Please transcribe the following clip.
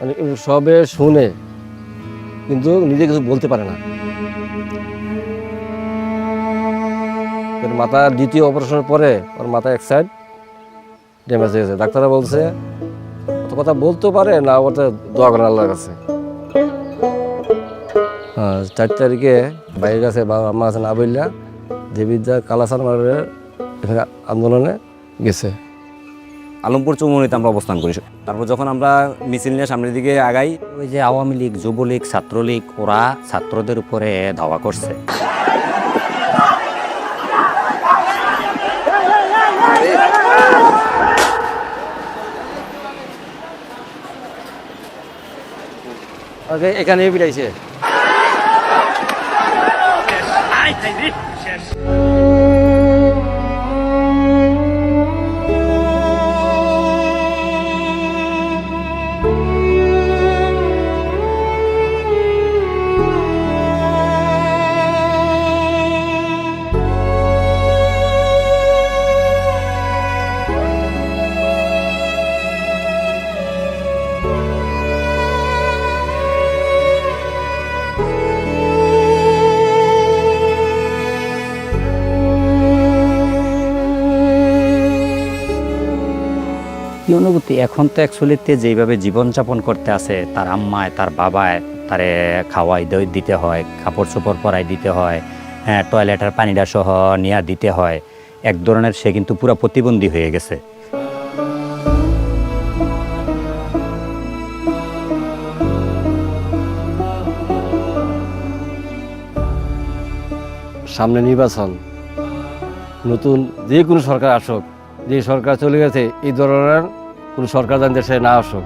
মানে সবে শুনে কিন্তু নিজে কিছু বলতে পারে না। মাথা দ্বিতীয় অপারেশনের পরে ওর মাথা এক সাইড ড্যামেজ হয়ে গেছে। ডাক্তাররা বলছে অত কথা বলতে পারে না, ওটা দোয়া করেন আল্লাহর কাছে। 4 তারিখে বাইরের কাছে বাবা আম্মা কাছে না বললা দেবিদ্যা কালাসান মারের এখানে আন্দোলনে গেছে। আলমপুর চৌমুহনীতে আমরা অবস্থান করি। তারপর যখন আমরা মিছিল নিয়ে সামনের দিকে আগাই, ওই যে আওয়ামী লীগ, যুবলীগ, ছাত্রলীগ ওরা ছাত্রদের উপরে ধাওয়া করছে। এখানে পিটাইছে। কি অনুভূতি এখন তো অ্যাকচুয়ালিতে যেইভাবে জীবনযাপন করতে আছে, তার আম্মায় তার বাবায় তারে খাওয়াই দিতে হয়, কাপড় চোপড় পরাই দিতে হয়, হ্যাঁ টয়লেটের পানিটা সহ নিয়ে দিতে হয়। এক ধরনের সে কিন্তু পুরো প্রতিবন্ধী হয়ে গেছে। সামনে নির্বাচন, নতুন যে কোনো সরকার আসুক, যে সরকার চলে গেছে এই ধরনের কোনো সরকার যেন দেশে না আসুক।